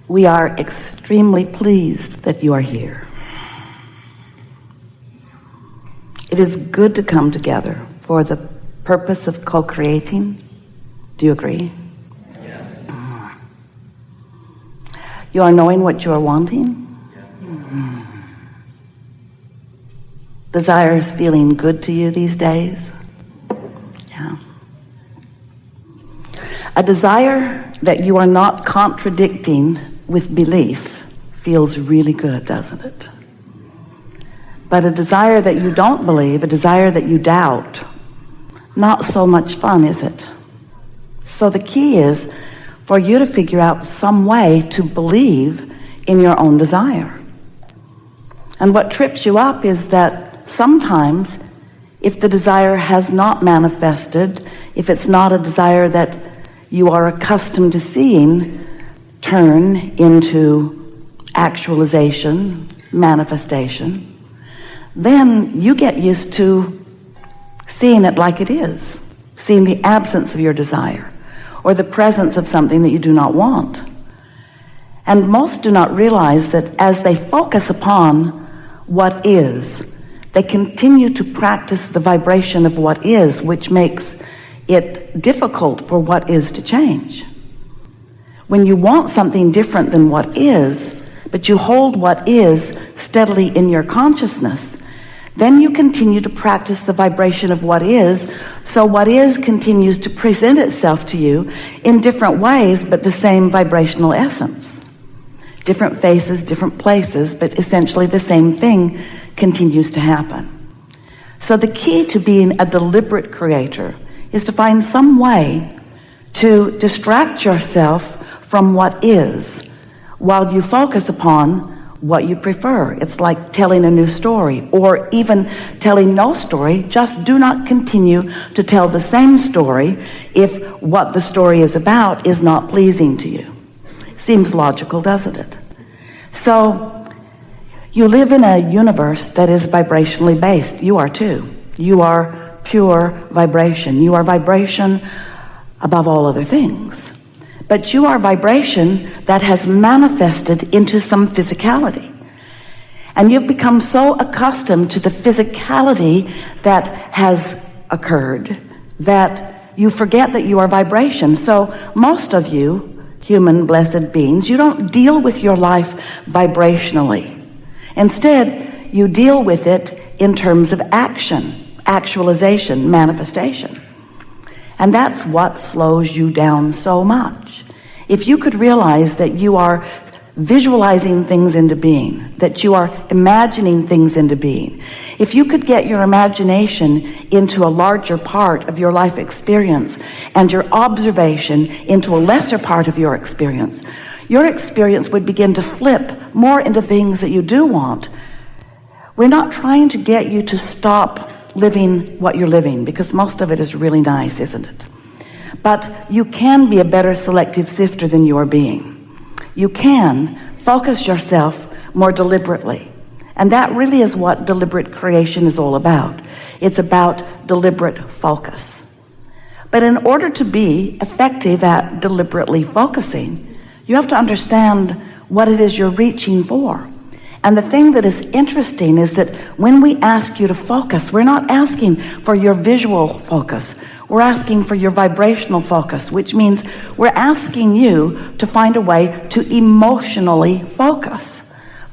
We are extremely pleased that you are here. It is good to come together for the purpose of co-creating. Do you agree? Yes. You are knowing what you are wanting? Yes. Desire is feeling good to you these days? Yeah. A desire that you are not contradicting with belief feels really good, doesn't it? But a desire that you don't believe, a desire that you doubt, not so much fun, is it? So the key is for you to figure out some way to believe in your own desire. And what trips you up is that sometimes if the desire has not manifested, if it's not a desire that you are accustomed to seeing turn into actualization, manifestation, then you get used to seeing it like it is, seeing the absence of your desire or the presence of something that you do not want. And most do not realize that as they focus upon what is, they continue to practice the vibration of what is, which makes it difficult for what is to change. When you want something different than what is, but you hold what is steadily in your consciousness, then you continue to practice the vibration of what is, so what is continues to present itself to you in different ways, but the same vibrational essence. Different faces, different places, but essentially the same thing continues to happen. So the key to being a deliberate creator is to find some way to distract yourself from what is while you focus upon what you prefer. It's like telling a new story, or even telling no story. Just do not continue to tell the same story if what the story is about is not pleasing to you. Seems logical, doesn't it? So you live in a universe that is vibrationally based. You are too. You are pure vibration. You are vibration above all other things. But you are vibration that has manifested into some physicality. And you've become so accustomed to the physicality that has occurred that you forget that you are vibration. So most of you, human blessed beings, you don't deal with your life vibrationally. Instead, you deal with it in terms of action, actualization, manifestation. And that's what slows you down so much. If you could realize that you are visualizing things into being, that you are imagining things into being, if you could get your imagination into a larger part of your life experience and your observation into a lesser part of your experience would begin to flip more into things that you do want. We're not trying to get you to stop living what you're living, because most of it is really nice, isn't it? But you can be a better selective sifter than you are being. You can focus yourself more deliberately. And that really is what deliberate creation is all about. It's about deliberate focus. But in order to be effective at deliberately focusing, you have to understand what it is you're reaching for. And the thing that is interesting is that when we ask you to focus, we're not asking for your visual focus. We're asking for your vibrational focus, which means we're asking you to find a way to emotionally focus.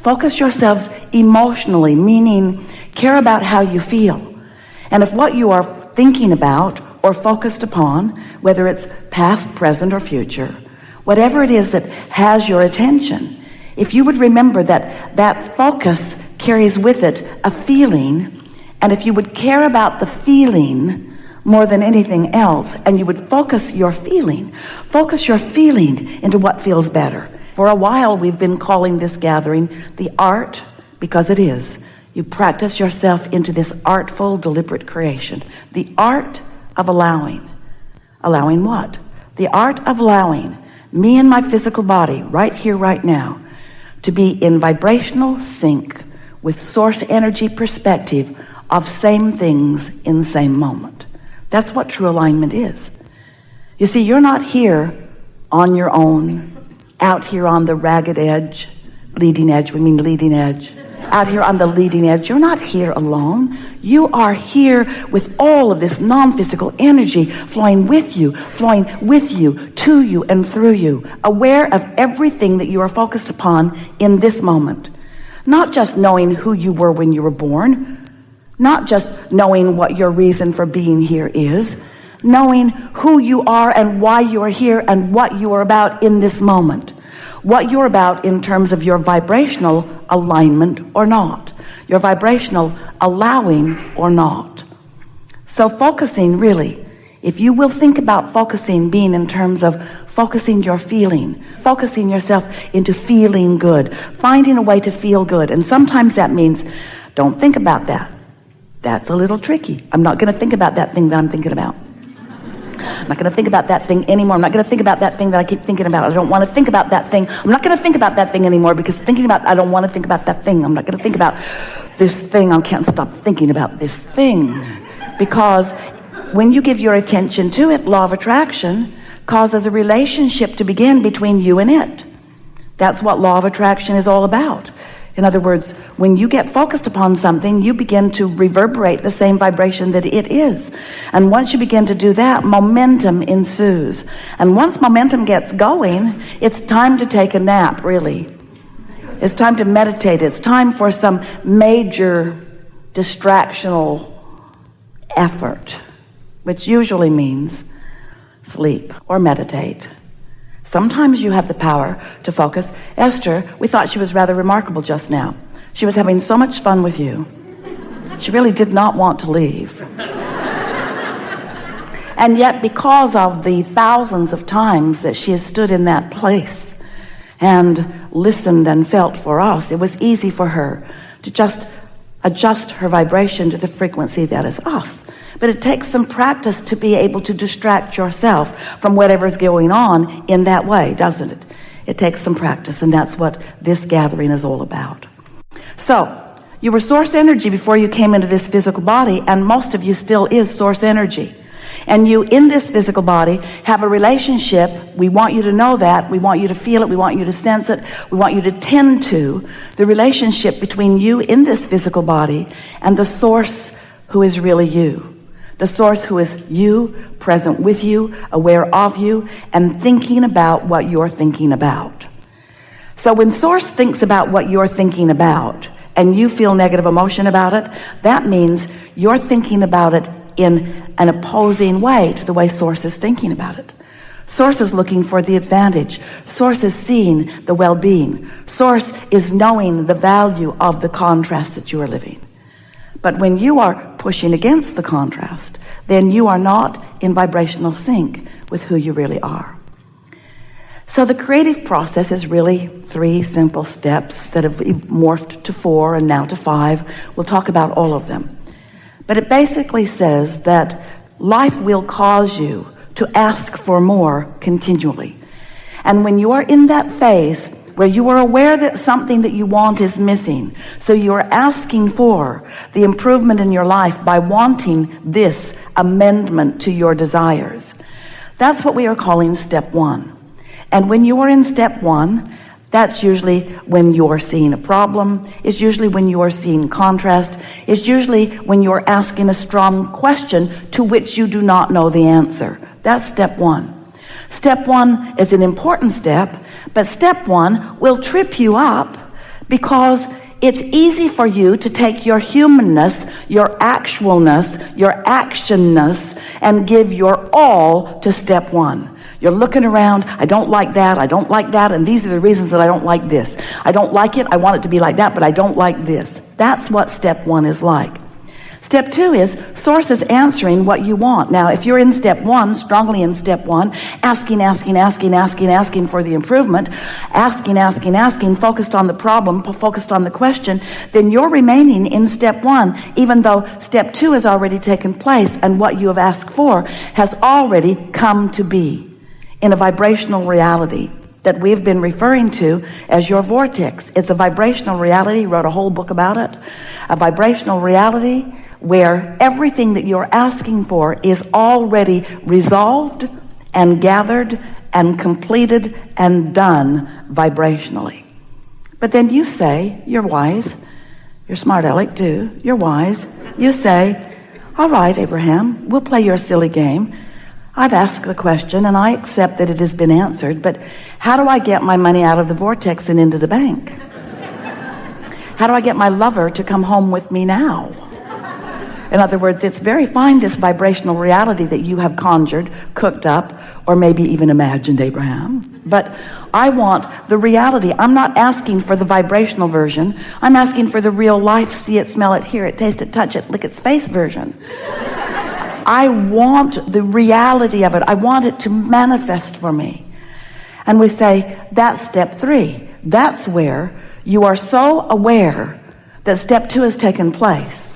Focus yourselves emotionally, meaning care about how you feel. And if what you are thinking about or focused upon, whether it's past, present, or future, whatever it is that has your attention, if you would remember that that focus carries with it a feeling, and if you would care about the feeling more than anything else, and you would focus your feeling into what feels better. For a while, we've been calling this gathering the art, because it is. You practice yourself into this artful, deliberate creation. The art of allowing. Allowing what? The art of allowing me and my physical body, right here, right now, to be in vibrational sync with source energy perspective of same things in the same moment. That's what true alignment is. You see, you're not here on your own, out here on the ragged edge, leading edge, we mean leading edge. Out here on the leading edge, you're not here alone. You are here with all of this non-physical energy flowing with you, to you, and through you, aware of everything that you are focused upon in this moment. Not just knowing who you were when you were born, not just knowing what your reason for being here is, knowing who you are and why you are here and what you are about in this moment. What you're about in terms of your vibrational alignment or not, your vibrational allowing or not. So focusing, really, if you will think about focusing being in terms of focusing your feeling, focusing yourself into feeling good, finding a way to feel good. And sometimes that means don't think about that. That's a little tricky. I'm not going to think about that thing that I'm thinking about. I'm not going to think about that thing anymore. I'm not going to think about that thing that I keep thinking about. I don't want to think about that thing. I'm not going to think about that thing anymore because I don't want to think about that thing. I'm not going to think about this thing. I can't stop thinking about this thing. Because when you give your attention to it, law of attraction causes a relationship to begin between you and it. That's what law of attraction is all about. In other words, when you get focused upon something, you begin to reverberate the same vibration that it is. And once you begin to do that, momentum ensues. And once momentum gets going, it's time to take a nap, really. It's time to meditate. It's time for some major distractional effort, which usually means sleep or meditate. Sometimes you have the power to focus. Esther, we thought she was rather remarkable just now. She was having so much fun with you. She really did not want to leave. And yet, because of the thousands of times that she has stood in that place and listened and felt for us, it was easy for her to just adjust her vibration to the frequency that is us. But it takes some practice to be able to distract yourself from whatever's going on in that way, doesn't it? It takes some practice, and that's what this gathering is all about. So, you were source energy before you came into this physical body, and most of you still is source energy. And you, in this physical body, have a relationship. We want you to know that. We want you to feel it. We want you to sense it. We want you to tend to the relationship between you in this physical body and the source who is really you. The source who is you, present with you, aware of you, and thinking about what you're thinking about. So when source thinks about what you're thinking about, and you feel negative emotion about it, that means you're thinking about it in an opposing way to the way source is thinking about it. Source is looking for the advantage. Source is seeing the well-being. Source is knowing the value of the contrast that you are living. But when you are pushing against the contrast, then you are not in vibrational sync with who you really are. So the creative process is really 3 simple steps that have morphed to 4 and now to 5. We'll talk about all of them. But it basically says that life will cause you to ask for more continually. And when you are in that phase where you are aware that something that you want is missing, so you are asking for the improvement in your life by wanting this amendment to your desires, that's what we are calling step 1. And when you are in step 1, that's usually when you're seeing a problem. It's usually when you are seeing contrast. It's usually when you're asking a strong question to which you do not know the answer. That's step 1. Step 1 is an important step, but step 1 will trip you up because it's easy for you to take your humanness, your actualness, your actionness, and give your all to step 1. You're looking around, I don't like that, and these are the reasons that I don't like this. I don't like it, I want it to be like that, but I don't like this. That's what step 1 is like. Step 2 is source is answering what you want. Now, if you're in step 1, strongly in step 1, asking for the improvement, asking, focused on the problem, focused on the question, then you're remaining in step 1, even though step 2 has already taken place and what you have asked for has already come to be in a vibrational reality that we've been referring to as your vortex. It's a vibrational reality, wrote a whole book about it, a vibrational reality where everything that you're asking for is already resolved and gathered and completed and done vibrationally. But then you say, you're wise, you're smart aleck too, you're wise, you say, all right, Abraham, we'll play your silly game. I've asked the question and I accept that it has been answered, but how do I get my money out of the vortex and into the bank? How do I get my lover to come home with me now? In other words, it's very fine, this vibrational reality that you have conjured, cooked up, or maybe even imagined, Abraham. But I want the reality. I'm not asking for the vibrational version. I'm asking for the real life, see it, smell it, hear it, taste it, touch it, lick it, space version. I want the reality of it. I want it to manifest for me. And we say, that's step 3. That's where you are so aware that step 2 has taken place.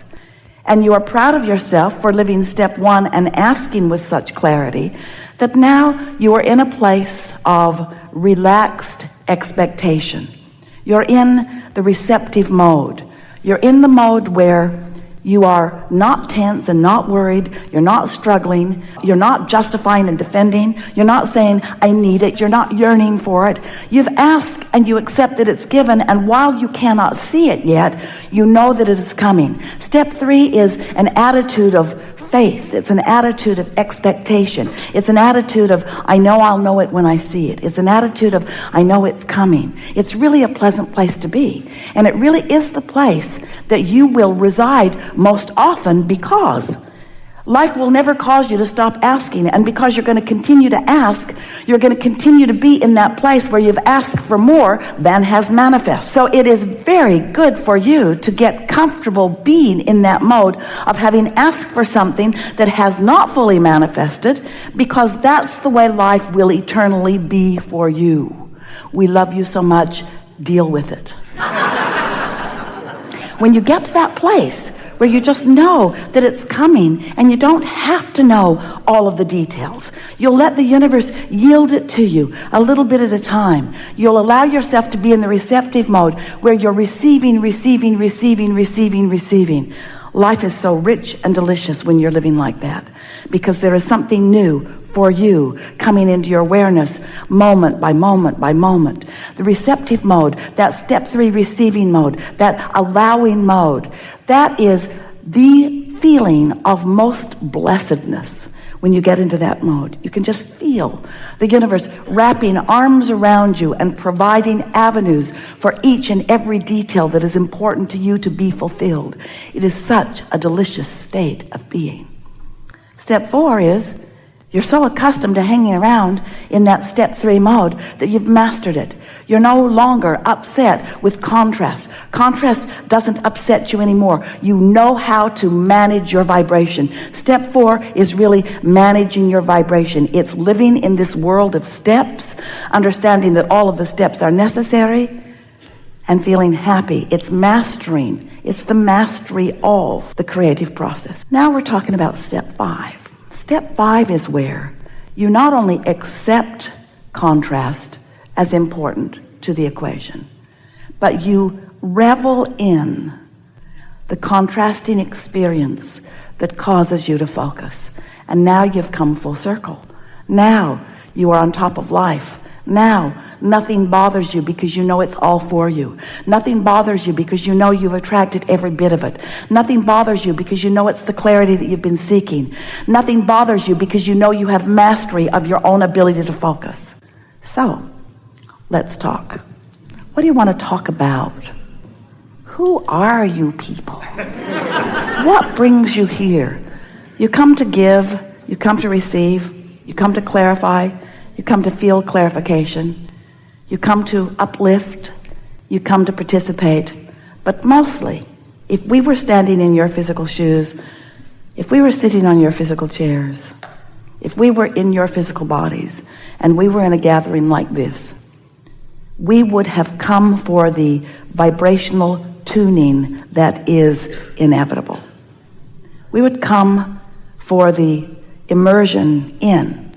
And you are proud of yourself for living step 1 and asking with such clarity that now you are in a place of relaxed expectation. You're in the receptive mode. You're in the mode where you are not tense and not worried. You're not struggling. You're not justifying and defending. You're not saying, I need it. You're not yearning for it. You've asked and you accept that it's given. And while you cannot see it yet, you know that it is coming. Step 3 is an attitude of faith. It's an attitude of expectation. It's an attitude of, I know I'll know it when I see it. It's an attitude of, I know it's coming. It's really a pleasant place to be. And it really is the place that you will reside most often, because life will never cause you to stop asking. And because you're going to continue to ask, you're going to continue to be in that place where you've asked for more than has manifest. So it is very good for you to get comfortable being in that mode of having asked for something that has not fully manifested, because that's the way life will eternally be for you. We love you so much. Deal with it. When you get to that place where you just know that it's coming and you don't have to know all of the details, you'll let the universe yield it to you a little bit at a time. You'll allow yourself to be in the receptive mode where you're receiving. Life is so rich and delicious when you're living like that, because there is something new for you coming into your awareness moment by moment by moment. The receptive mode, that step 3 receiving mode, that allowing mode, that is the feeling of most blessedness. When you get into that mode, you can just feel the universe wrapping arms around you and providing avenues for each and every detail that is important to you to be fulfilled. It is such a delicious state of being. Step 4 is, you're so accustomed to hanging around in that step 3 mode that you've mastered it. You're no longer upset with contrast. Contrast doesn't upset you anymore. You know how to manage your vibration. Step 4 is really managing your vibration. It's living in this world of steps, understanding that all of the steps are necessary, and feeling happy. It's mastering. It's the mastery of the creative process. Now we're talking about step 5. Step 5 is where you not only accept contrast as important to the equation, but you revel in the contrasting experience that causes you to focus. And now you've come full circle. Now you are on top of life. Now nothing bothers you because you know it's all for you. Nothing bothers you because you know you've attracted every bit of it. Nothing bothers you because you know it's the clarity that you've been seeking. Nothing bothers you because you know you have mastery of your own ability to focus. So, let's talk. What do you want to talk about? Who are you people? What brings you here? You come to give, you come to receive, you come to clarify, you come to feel clarification. You come to uplift. You come to participate. But mostly, if we were standing in your physical shoes, if we were sitting on your physical chairs, if we were in your physical bodies, and we were in a gathering like this, we would have come for the vibrational tuning that is inevitable. We would come for the immersion in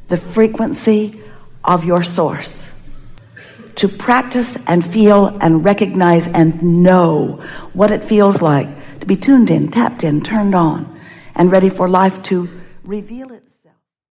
the frequency of your source, to practice and feel and recognize and know what it feels like to be tuned in, tapped in, turned on, and ready for life to reveal itself.